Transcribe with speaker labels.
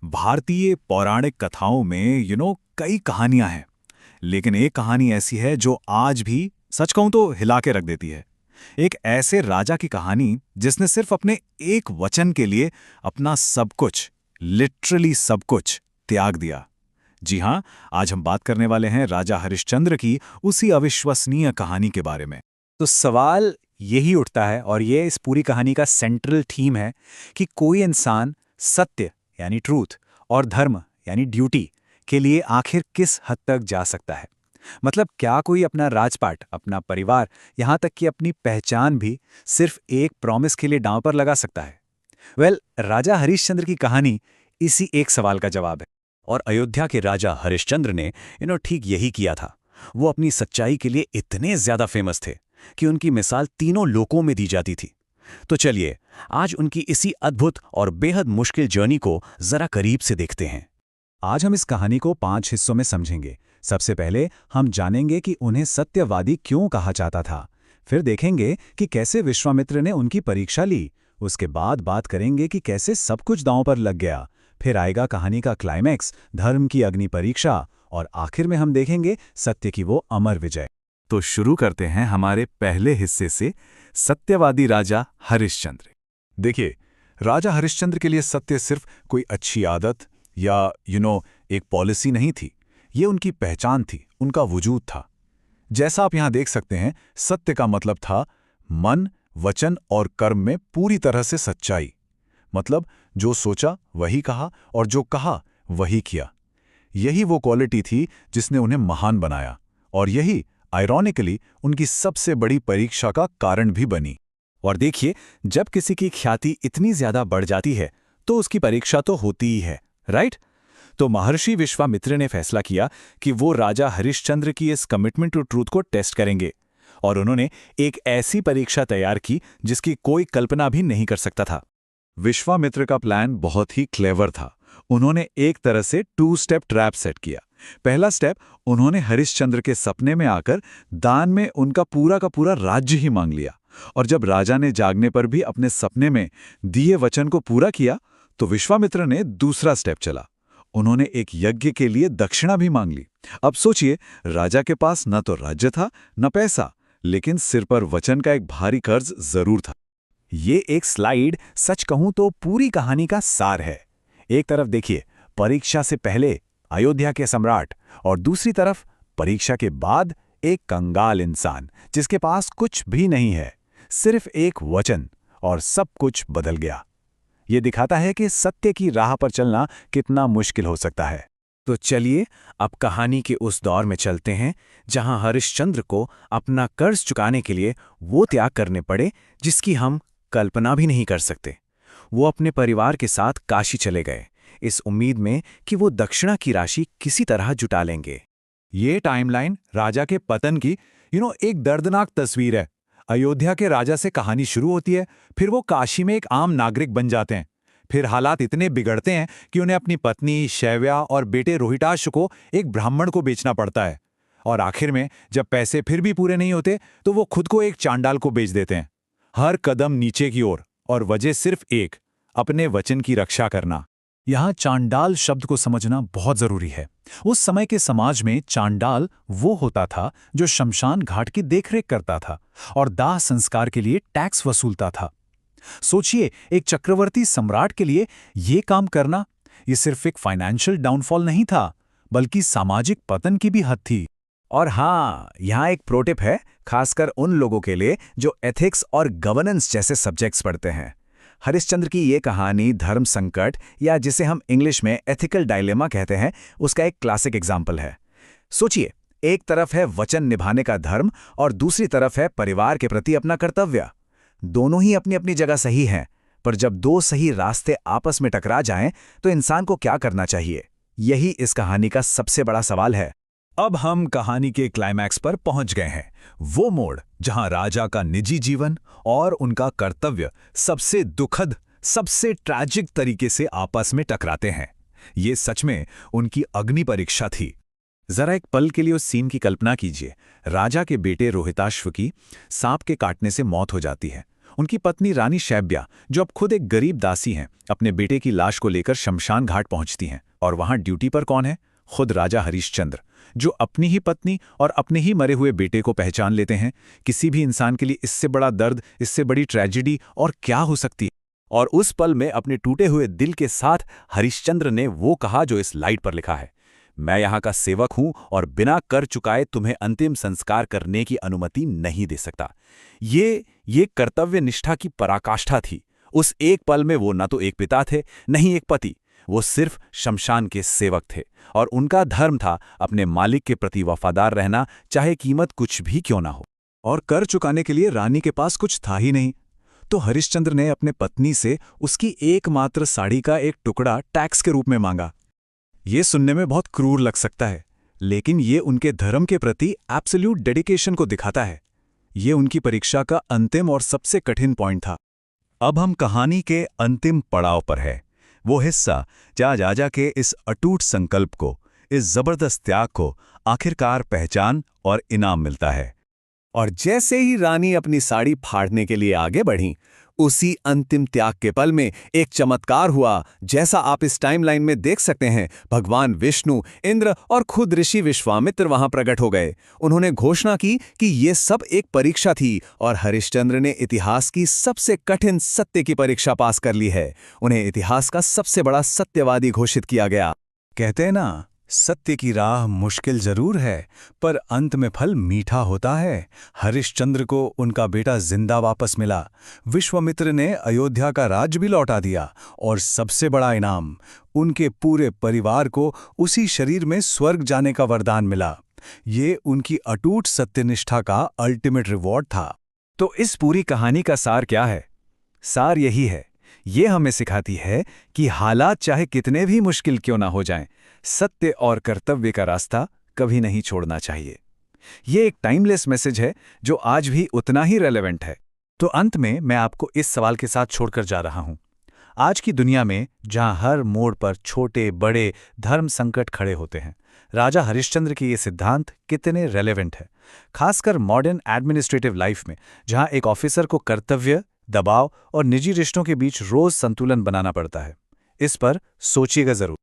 Speaker 1: भारतीय पौराणिक कथाओं में कई कहानियां हैं। लेकिन एक कहानी ऐसी है जो आज भी सच कहूं तो हिला के रख देती है। एक ऐसे राजा की कहानी जिसने सिर्फ अपने एक वचन के लिए अपना सब कुछ, लिटरली सब कुछ त्याग दिया। जी हां, आज हम बात करने वाले हैं राजा हरिश्चंद्र की उसी अविश्वसनीय कहानी के बारे में।
Speaker 2: तो सवाल यही उठता है और ये इस पूरी कहानी का सेंट्रल थीम है कि कोई इंसान सत्य यानी ट्रूथ और धर्म यानी ड्यूटी के लिए आखिर किस हद तक जा सकता है। मतलब क्या कोई अपना राजपाट, अपना परिवार, यहाँ तक कि अपनी पहचान भी सिर्फ एक प्रॉमिस के लिए दांव पर लगा सकता है। राजा हरिश्चंद्र की कहानी इसी एक सवाल का जवाब है। और अयोध्या के राजा हरिश्चंद्र ने ठीक यही किया था। वो अपनी सच्चाई के लिए इतने ज्यादा फेमस थे कि उनकी मिसाल तीनों लोकों में दी जाती थी। तो चलिए आज उनकी इसी अद्भुत और बेहद मुश्किल जर्नी को जरा करीब से देखते हैं। आज हम इस कहानी को 5 हिस्सों में समझेंगे। सबसे पहले हम जानेंगे कि उन्हें सत्यवादी क्यों कहा जाता था। फिर देखेंगे कि कैसे विश्वामित्र ने उनकी परीक्षा ली। उसके बाद बात करेंगे कि कैसे सब कुछ दांव पर लग गया। फिर आएगा कहानी का क्लाइमैक्स, धर्म की अग्नि परीक्षा, और आखिर में हम देखेंगे सत्य की वो अमर विजय।
Speaker 1: तो शुरू करते हैं हमारे पहले हिस्से से, सत्यवादी राजा हरिश्चंद्र। देखिए, राजा हरिश्चंद्र के लिए सत्य सिर्फ कोई अच्छी आदत या एक पॉलिसी नहीं थी। ये उनकी पहचान थी, उनका वजूद था। जैसा आप यहां देख सकते हैं, सत्य का मतलब था मन, वचन और कर्म में पूरी तरह से सच्चाई। मतलब जो सोचा वही कहा और जो कहा वही किया। यही वो क्वालिटी थी जिसने उन्हें महान बनाया, और यही आयरॉनिकली उनकी सबसे बड़ी परीक्षा का कारण भी बनी।
Speaker 2: और देखिए, जब किसी की ख्याति इतनी ज्यादा बढ़ जाती है तो उसकी परीक्षा तो होती ही है, राइट? तो महर्षि विश्वामित्र ने फैसला किया कि वो राजा हरिश्चंद्र की इस कमिटमेंट टू ट्रूथ को टेस्ट करेंगे। और उन्होंने एक ऐसी परीक्षा तैयार की जिसकी कोई कल्पना भी नहीं कर सकता था।
Speaker 1: विश्वामित्र का प्लान बहुत ही क्लेवर था। उन्होंने एक तरह से 2 स्टेप ट्रैप सेट किया। पहला स्टेप, उन्होंने हरिश्चंद्र के सपने में आकर दान में उनका पूरा का पूरा राज्य ही मांग लिया। और जब राजा ने जागने पर भी अपने सपने में दिए वचन को पूरा किया, तो विश्वामित्र ने दूसरा स्टेप चला। उन्होंने एक यज्ञ के लिए दक्षिणा भी मांग ली। अब सोचिए, राजा के पास न तो राज्य था न पैसा, लेकिन सिर पर वचन का एक भारी कर्ज जरूर था।
Speaker 2: ये एक स्लाइड सच कहूं तो पूरी कहानी का सार है। एक तरफ देखिए परीक्षा से पहले अयोध्या के सम्राट, और दूसरी तरफ परीक्षा के बाद एक कंगाल इंसान जिसके पास कुछ भी नहीं है, सिर्फ एक वचन, और सब कुछ बदल गया। ये दिखाता है कि सत्य की राह पर चलना कितना मुश्किल हो सकता है। तो चलिए अब कहानी के उस दौर में चलते हैं जहां हरिश्चंद्र को अपना कर्ज चुकाने के लिए वो त्याग करने पड़े जिसकी हम कल्पना भी नहीं कर सकते। वो अपने परिवार के साथ काशी चले गए, इस उम्मीद में कि वो दक्षिणा की राशि किसी तरह जुटा लेंगे।
Speaker 1: ये टाइमलाइन राजा के पतन की एक दर्दनाक तस्वीर है। अयोध्या के राजा से कहानी शुरू होती है, फिर वो काशी में एक आम नागरिक बन जाते हैं। फिर हालात इतने बिगड़ते हैं कि उन्हें अपनी पत्नी शैव्या और बेटे रोहिताश को एक ब्राह्मण को बेचना पड़ता है। और आखिर में जब पैसे फिर भी पूरे नहीं होते तो वो खुद को एक चांडाल को बेच देते हैं। हर कदम नीचे की ओर, और वजह सिर्फ एक, अपने वचन की रक्षा करना। यहाँ चांडाल शब्द को समझना बहुत जरूरी है। उस समय के समाज में चांडाल वो होता था जो शमशान घाट की देखरेख करता था और दाह संस्कार के लिए टैक्स वसूलता था। सोचिए, एक चक्रवर्ती सम्राट के लिए ये काम करना, ये सिर्फ एक फाइनेंशियल डाउनफॉल नहीं था, बल्कि सामाजिक पतन की भी हद थी।
Speaker 2: और हाँ, यहाँ एक प्रो टिप है, खासकर उन लोगों के लिए जो एथिक्स और गवर्नेंस जैसे सब्जेक्ट्स पढ़ते हैं। हरिश्चंद्र की ये कहानी धर्म संकट, या जिसे हम इंग्लिश में एथिकल डायलेमा कहते हैं, उसका एक क्लासिक एग्जाम्पल है। सोचिए, एक तरफ है वचन निभाने का धर्म और दूसरी तरफ है परिवार के प्रति अपना कर्तव्य। दोनों ही अपनी अपनी जगह सही हैं, पर जब दो सही रास्ते आपस में टकरा जाएं तो इंसान को क्या करना चाहिए? यही इस कहानी का सबसे बड़ा सवाल है।
Speaker 1: अब हम कहानी के क्लाइमैक्स पर पहुंच गए हैं, वो मोड़ जहां राजा का निजी जीवन और उनका कर्तव्य सबसे दुखद, सबसे ट्रैजिक तरीके से आपस में टकराते हैं। ये सच में उनकी अग्नि परीक्षा थी।
Speaker 2: जरा एक पल के लिए उस सीन की कल्पना कीजिए। राजा के बेटे रोहिताश्व की सांप के काटने से मौत हो जाती है
Speaker 1: उनकी पत्नी रानी शैब्या, जो अब खुद एक गरीब दासी हैं, अपने बेटे की लाश को लेकर शमशान घाट पहुंचती हैं। और वहां ड्यूटी पर कौन है? खुद राजा हरिश्चंद्र, जो अपनी ही पत्नी और अपने ही मरे हुए बेटे को पहचान लेते हैं। किसी भी इंसान के लिए इससे बड़ा दर्द, इससे बड़ी ट्रेजेडी और क्या हो सकती है?
Speaker 2: और उस पल में अपने टूटे हुए दिल के साथ हरिश्चंद्र ने वो कहा जो इस लाइट पर लिखा है, मैं यहाँ का सेवक हूं और बिना कर चुकाए तुम्हें अंतिम संस्कार करने की अनुमति नहीं दे सकता। ये कर्तव्य निष्ठा की पराकाष्ठा थी। उस एक पल में वो न तो एक पिता थे, न ही एक पति, वो सिर्फ शमशान के सेवक थे। और उनका धर्म था अपने मालिक के प्रति वफादार रहना, चाहे कीमत कुछ भी क्यों ना हो।
Speaker 1: और कर चुकाने के लिए रानी के पास कुछ था ही नहीं, तो हरिश्चंद्र ने अपने पत्नी से उसकी एकमात्र साड़ी का एक टुकड़ा टैक्स के रूप में मांगा। ये सुनने में बहुत क्रूर लग सकता है, लेकिन ये उनके धर्म के प्रति एब्सोल्यूट डेडिकेशन को दिखाता है। ये उनकी परीक्षा का अंतिम और सबसे कठिन पॉइंट था।
Speaker 3: अब हम कहानी के अंतिम पड़ाव पर है, वो हिस्सा जहाँ राजा के इस अटूट संकल्प को, इस जबरदस्त त्याग को आखिरकार पहचान और इनाम मिलता है।
Speaker 2: और जैसे ही रानी अपनी साड़ी फाड़ने के लिए आगे बढ़ी, उसी अंतिम त्याग के पल में एक चमत्कार हुआ, जैसा आप इस टाइमलाइन में देख सकते हैं। भगवान विष्णु, इंद्र और खुद ऋषि विश्वामित्र वहां प्रकट हो गए। उन्होंने घोषणा की कि ये सब एक परीक्षा थी और हरिश्चंद्र ने इतिहास की सबसे कठिन सत्य की परीक्षा पास कर ली है। उन्हें इतिहास का सबसे बड़ा सत्यवादी घोषित किया गया।
Speaker 3: कहते हैं ना, सत्य की राह मुश्किल जरूर है, पर अंत में फल मीठा होता है। हरिश्चंद्र को उनका बेटा जिंदा वापस मिला, विश्वामित्र ने अयोध्या का राज्य भी लौटा दिया, और सबसे बड़ा इनाम, उनके पूरे परिवार को उसी शरीर में स्वर्ग जाने का वरदान मिला। ये उनकी अटूट सत्यनिष्ठा का अल्टीमेट रिवॉर्ड था।
Speaker 2: तो इस पूरी कहानी का सार क्या है? सार यही है, ये हमें सिखाती है कि हालात चाहे कितने भी मुश्किल क्यों ना हो जाएं, सत्य और कर्तव्य का रास्ता कभी नहीं छोड़ना चाहिए। ये एक टाइमलेस मैसेज है जो आज भी उतना ही रेलेवेंट है। तो अंत में मैं आपको इस सवाल के साथ छोड़कर जा रहा हूं। आज की दुनिया में जहां हर मोड़ पर छोटे बड़े धर्म संकट खड़े होते हैं, राजा हरिश्चंद्र के ये सिद्धांत कितने रेलेवेंट है, खासकर मॉडर्न एडमिनिस्ट्रेटिव लाइफ में, जहां एक ऑफिसर को कर्तव्य, दबाव और निजी रिश्तों के बीच रोज संतुलन बनाना पड़ता है। इस पर सोचिएगा जरूर।